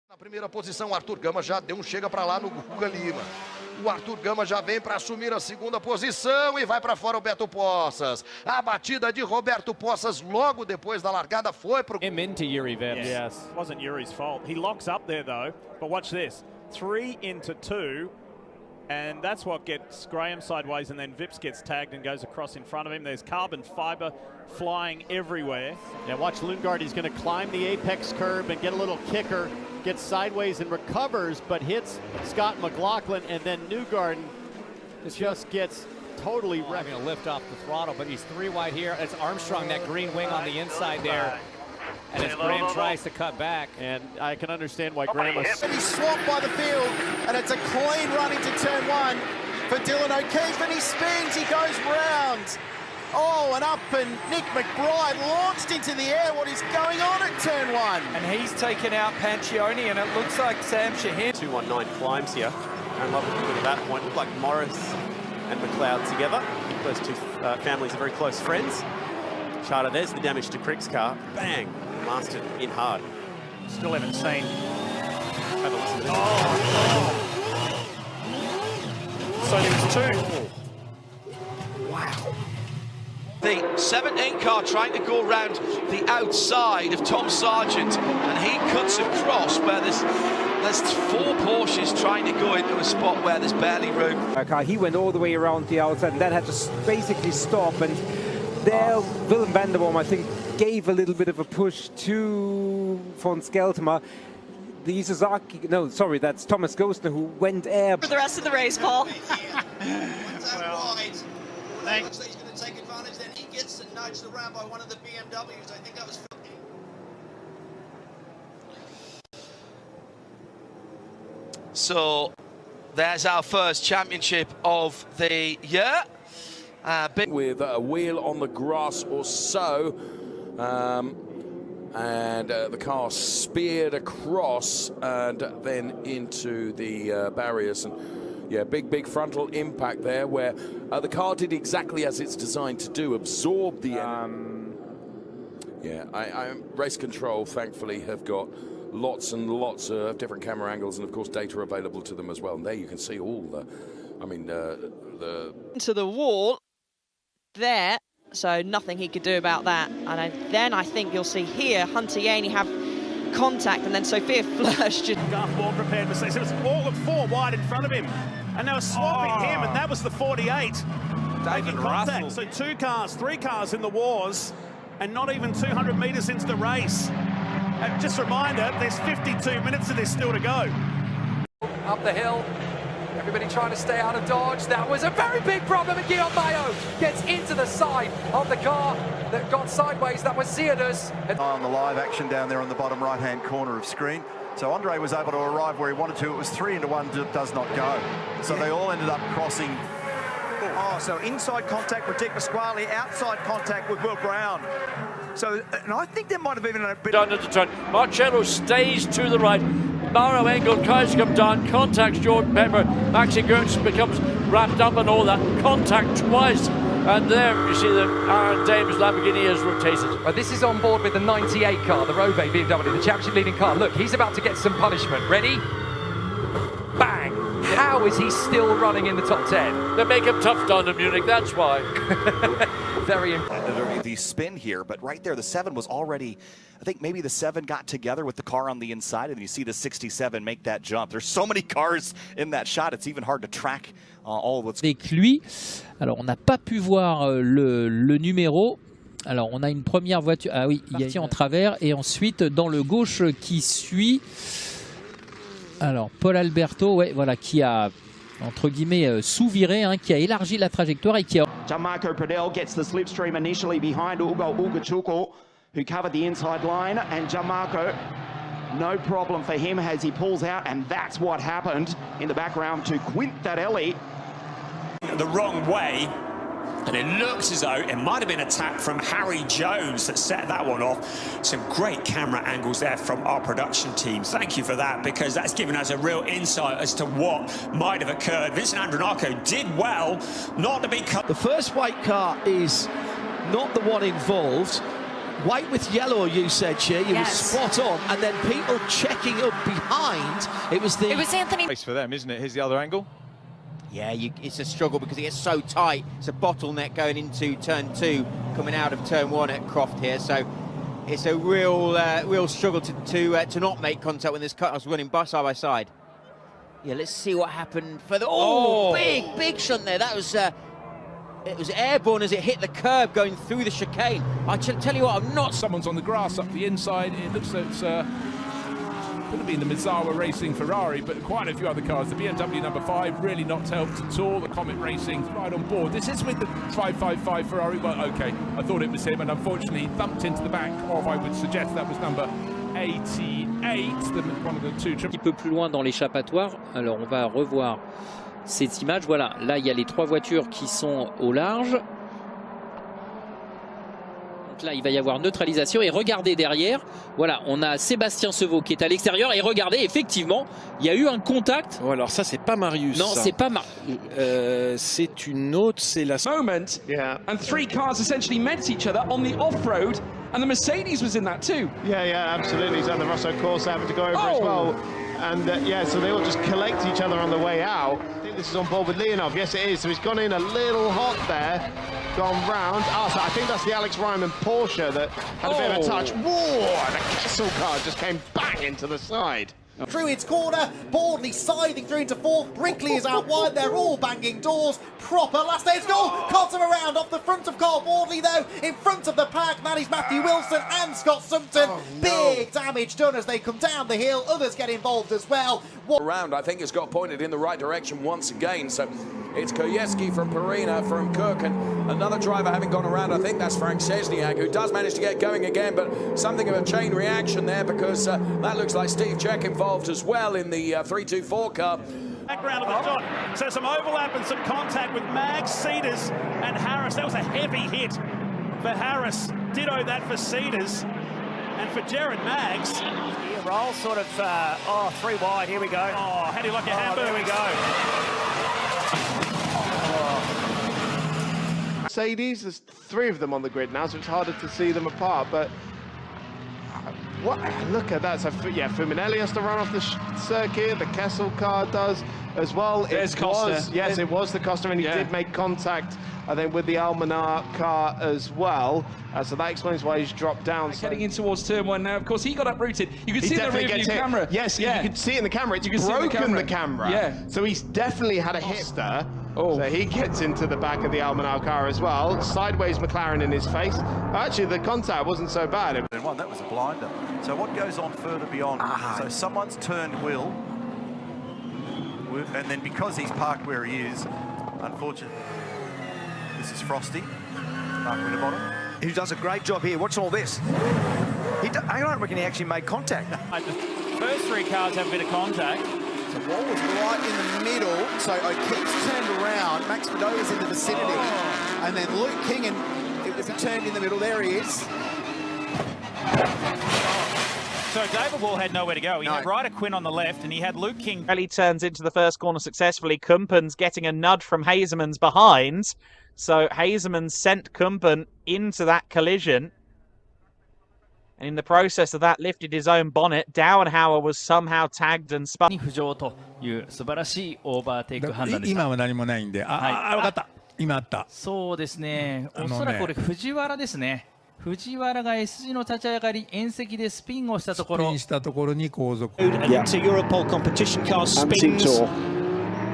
Na primeira posição, o Arthur Gama já deu um chega para lá no Guga Lima. O Arthur Gama já vem para assumir a segunda posição e vai para fora o Beto Poças. A batida de Roberto Poças logo depois da largada foi pro... Him into Yuri Vips. Yes. It wasn't Yuri's fault. He locks up there though, but watch this. 3 into 2. And that's what gets Graham sideways, and then Vips gets tagged and goes across in front of him. There's carbon fiber flying everywhere. Yeah, watch Lundgaard. He's going to climb the apex curb and get a little kicker, gets sideways and recovers, but hits Scott McLaughlin, and then Newgarden just gets totally wrecked. Having a lift off the throttle, but he's 3 wide here. It's Armstrong, that green wing on the inside there. And as Graham tries to cut back. And I can understand why Graham was... And he's swamped by the field, and it's a clean run into turn 1 for Dylan O'Keefe, and he spins, he goes round. Oh, and up, and Nick McBride launched into the air. What is going on at turn 1? And he's taken out Pancioni, and it looks like Sam Shahin. 219 climbs here. And love looking at that point. Look like Morris and McLeod together. Those two families are very close friends. Charter, there's the damage to Crick's car. Bang! Mastered in hard. Still haven't seen. Have a listen to this. So there's 2. Wow. The 17 car trying to go round the outside of Tom Sargent, and he cuts across where there's 4 Porsches trying to go into a spot where there's barely room. He went all the way around the outside and then had to basically stop, and there Willem van der Boom, I think, gave a little bit of a push to von Skeltema. The Suzuki, no, sorry, that's Thomas Gostner who went air. For the rest of the race, Paul. Well, looks like he's going to take advantage, then he gets nudged around by one of the BMWs. I think that was... So there's our first championship of the year. With a wheel on the grass or so, and the car speared across and then into the barriers, and yeah, big frontal impact there where the car did exactly as it's designed to do, absorb the yeah, race control thankfully have got lots and lots of different camera angles and of course data available to them as well, and there you can see all the, I mean, the into the wall there, so nothing he could do about that. And then I think you'll see here Hunter Yaney have contact, and then Sophia Flörsch just... Garth Ward prepared for 6. It was all of 4 wide in front of him, and they were swapping him, and that was the 48. Taking contact, Russell. So 2 cars, 3 cars in the wars, and not even 200 metres into the race. And just a reminder, there's 52 minutes of this still to go. Up the hill. Everybody trying to stay out of dodge. That was a very big problem, and Guillaume Mayo gets into the side of the car that got sideways. That was Ziadus. On the live action down there on the bottom right-hand corner of screen. So Andre was able to arrive where he wanted to. It was 3 into 1, does not go. So they all ended up crossing. Oh, so inside contact with Dick Pasquale, outside contact with Will Brown. So, and I think there might have been a bit... Down at the turn. Marcello stays to the right. Mauro Engel tries to come down, contacts Jordan Pepper. Maxi Gerns becomes wrapped up in all that. Contact twice. And there you see that Aaron Dames Lamborghini has rotated. This is on board with the 98 car, the Robe BMW, the championship leading car. Look, he's about to get some punishment. Ready? Bang! How is he still running in the top 10? They make him tough down in Munich, that's why. Very impressive. The spin here, but right there, the 7 was already, I think maybe the 7 got together with the car on the inside, and you see the 67 make that jump. There's so many cars in that shot, it's even hard to track all what's... Avec lui, alors on n'a pas pu voir le numéro. Alors on a une première voiture, ah oui, il y a en travers, et ensuite dans le gauche qui suit. Alors Paul Alberto, ouais, voilà, qui a entre guillemets sous-viré, hein, qui a élargi la trajectoire et qui a... Gianmarco Pradel gets the slipstream initially behind Ugo Ugachuko, who covered the inside line, and Gianmarco, no problem for him as he pulls out, and that's what happened in the background to Quintarelli. The wrong way, and it looks as though it might have been a tap from Harry Jones that set that one off. Some great camera angles there from our production team. Thank you for that, because that's given us a real insight as to what might have occurred. Vincent Andronacco did well not to be cut. The first white car is not the one involved. white with yellow, you said, Shea. You were spot on. And then people checking up behind. It was Anthony. Race for them, isn't it? Here's the other angle. Yeah, it's a struggle because it gets so tight. It's a bottleneck going into turn 2, coming out of turn 1 at Croft here. So it's a real struggle to not make contact when there's cars running side by side. Yeah, let's see what happened for the big shunt there. That was it was airborne as it hit the curb going through the chicane. I tell you what, I'm not. Someone's on the grass up the inside. It looks like it's could have been the Mizawa Racing Ferrari, but quite a few other cars. The BMW number 5 really not helped at all. The Comet Racing right on board. This is with the 555 Ferrari. Well, okay, I thought it was him, and unfortunately thumped into the back of, I would suggest that was number 88, one of the two. Un petit peu plus loin dans l'échappatoire. Alors on va revoir ces images. Voilà, là il y a les 3 voitures qui sont au large. Là, il va y avoir neutralisation et regardez derrière, voilà, on a Sébastien Sevaux qui est à l'extérieur et regardez, effectivement, il y a eu un contact. Oh, alors ça, c'est pas Marius. Non, c'est pas Marius. C'est une autre, c'est la... Moment, and 3 cars essentially met each other on the off-road, and the Mercedes was in that too. Yeah, absolutely. So the Rosso Corsa having to go over as well. And yeah, so they all just collect each other on the way out. I think this is on board with Leonov. Yes, it is. So he's gone in a little hot there, gone round. So I think that's the Alex Ryman Porsche that had a bit of a touch. Whoa! The Kessel car just came bang into the side. Through its corner, Boardley siding through into 4th, Brinkley is out wide, they're all banging doors, proper last day's goal, cuts him around off the front of Carl Boardley though, in front of the pack, that is Matthew Wilson and Scott Sumpton. Big damage done as they come down the hill, others get involved as well. Around, I think it's got pointed in the right direction once again, so it's Koyeski from Perina, from Cook, and another driver having gone around. I think that's Frank Szczesniak, who does manage to get going again, but something of a chain reaction there because that looks like Steve Czech involved as well in the 324 car. Background of the shot, so some overlap and some contact with Mags, Cedars and Harris. That was a heavy hit for Harris. Ditto that for Cedars and for Jared Mags. Roll sort of, 3 wide, here we go. Oh, how do you like your hamburger? There we go. Mercedes, there's 3 of them on the grid now, so it's harder to see them apart, but what? Look at that. So yeah, Fuminelli has to run off the circuit, the Kessel car does as well. There's Costa. Yes, it was the Costa, and he did make contact, I think, with the Almanar car as well. So that explains why he's dropped down. Heading in towards turn 1 now. Of course, he got uprooted. You can see in the rear view camera. Yes, you can see it in the camera. It's broken the camera. Yeah. So he's definitely had a hit there. So he gets into the back of the Almanar car as well. Sideways McLaren in his face. Actually, the contact wasn't so bad. That was a blinder. So what goes on further beyond? So someone's turned Will, and then because he's parked where he is, unfortunately, this is Frosty, Mark Winterbottom, who does a great job here. Watch all this. I don't reckon he actually made contact. The first 3 cars have a bit of contact. So Wall was right in the middle, so O'Keefe's turned around, Max Fedova's in the vicinity, and then Luke King, and it was turned in the middle, there he is. So David Wall had nowhere to go. He had Ryder Quinn on the left, and he had Luke King. Ellie turns into the first corner successfully. Kumpen's getting a nudge from Hazeman's behind. So Hazeman sent Kumpen into that collision. And in the process of that, lifted his own bonnet. Downhauer was somehow tagged and spun. 素晴らしいオーバーテイク判断でした。今は何もないんで、分かった。今あった。そうですね。おそらくこれ藤原ですね。藤原が S 字の立ち上がり、縁石でスピンをしたところ。スピンしたところに後続。Into Europol competition car spins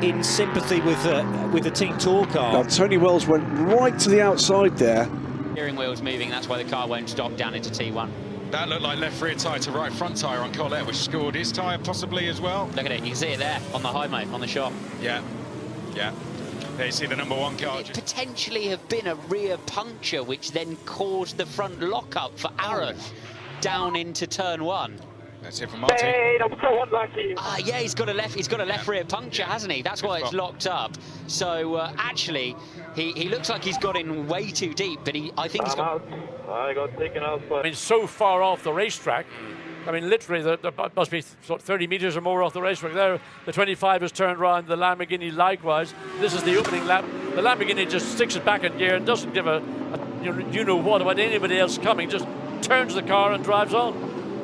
in sympathy with the Team Tour car. Now, Tony Wells went right to the outside there. Steering wheel's moving, that's why the car won't stop down into T1. That looked like left rear tyre to right front tyre on Colette, which scored his tyre possibly as well. Look at it, you can see it there on the high-mo, on the shot. Yeah. There you see the number 1 car. It potentially have been a rear puncture, which then caused the front lock-up for Aaron down into turn 1. That's it for Martin. I'm so unlucky. Yeah, he's got a left rear puncture, hasn't he? That's why it's locked up. So actually, he looks like he's got in way too deep, but I think he's got. I got taken out. I mean, so far off the racetrack. I mean, literally, there must be 30 metres or more off the racetrack there. The 25 has turned round, the Lamborghini likewise. This is the opening lap. The Lamborghini just sticks it back in gear and doesn't give a you know what about anybody else coming. Just turns the car and drives on.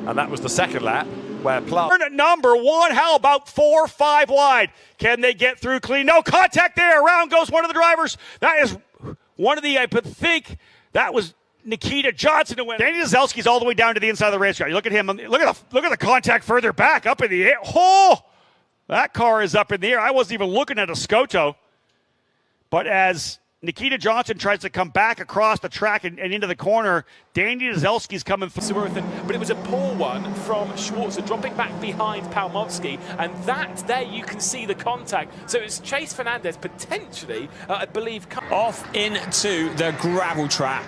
And that was the second lap where number 1, how about 4, 5 wide? Can they get through clean? No contact there. Around goes one of the drivers. That is one of the, I think that was Nikita Johnson who went. Danny Dzelski's all the way down to the inside of the race car. You look at him. Look at the contact further back, up in the air. Oh, that car is up in the air. I wasn't even looking at a Scoto. But as Nikita Johnson tries to come back across the track and into the corner, Danny Dzelski's coming through. But it was a poor one from Schwarzer, dropping back behind Palmovsky, and there you can see the contact. So it's Chase Fernandez potentially, I believe, off into the gravel trap.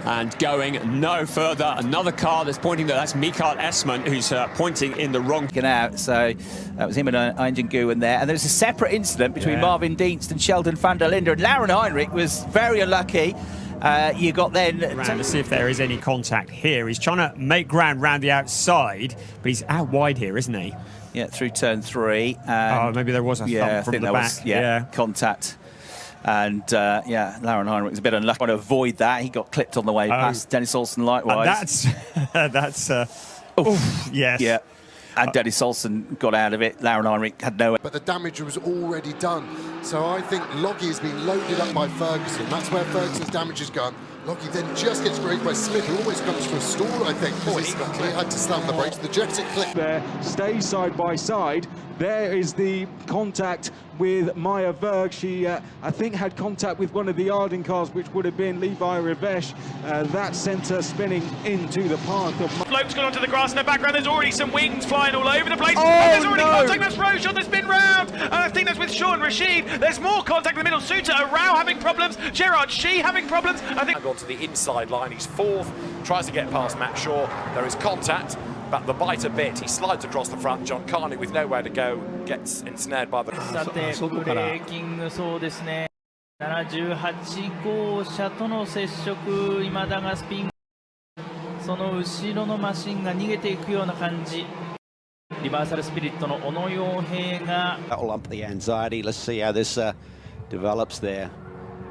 And going no further, another car that's pointing that's Mikael Essmann, who's pointing in the wrong. Out, so that was him and Einjan Guwen there. And there's a separate incident between Marvin Dienst and Sheldon van der Linde. And Lauren Heinrich was very unlucky. You got then to see if there is any contact here. He's trying to make ground round the outside, but he's out wide here, isn't he? Yeah, through turn 3. Oh, maybe there was a thump from the back. Was, contact. And Lauren Heinrich was a bit unlucky to avoid that. He got clipped on the way past. Dennis Olsen likewise. That's yes. Yeah. And Dennis Olsen got out of it. Lauren Heinrich had no. But the damage was already done. So I think Loggie has been loaded up by Ferguson. That's where Ferguson's damage has gone. Loggie then just gets grazed by Smith, who almost comes to a stall, I think, because he had to slam the brakes. The Jetic clip there stays side by side. There is the contact with Maya Berg. She, I think, had contact with one of the Arden cars, which would have been Levi Rivesh. That sent her spinning into the path of... Float's gone onto the grass in the background. There's already some wings flying all over the place. Oh, and there's already contact. That's Roshan. That's been round. And I think that's with Sean Rashid. There's more contact in the middle. Suter Arau having problems. Gerard Shee having problems. I think... Gone to the inside line. He's 4th. Tries to get past Matt Shaw. There is contact. But the bite a bit, he slides across the front. John Carney with nowhere to go gets ensnared by the... さて、ブレーキング、そうですね。78号車との接触、今田がスピン。その後ろのマシンが逃げていくような感じ。リバーサルスピリットの小野洋平が。That'll lump the anxiety. Let's see how this develops there.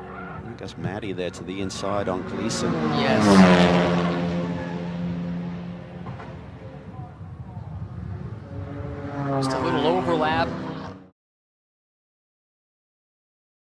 I guess Maddie there to the inside on Gleason. Yes. Just a little overlap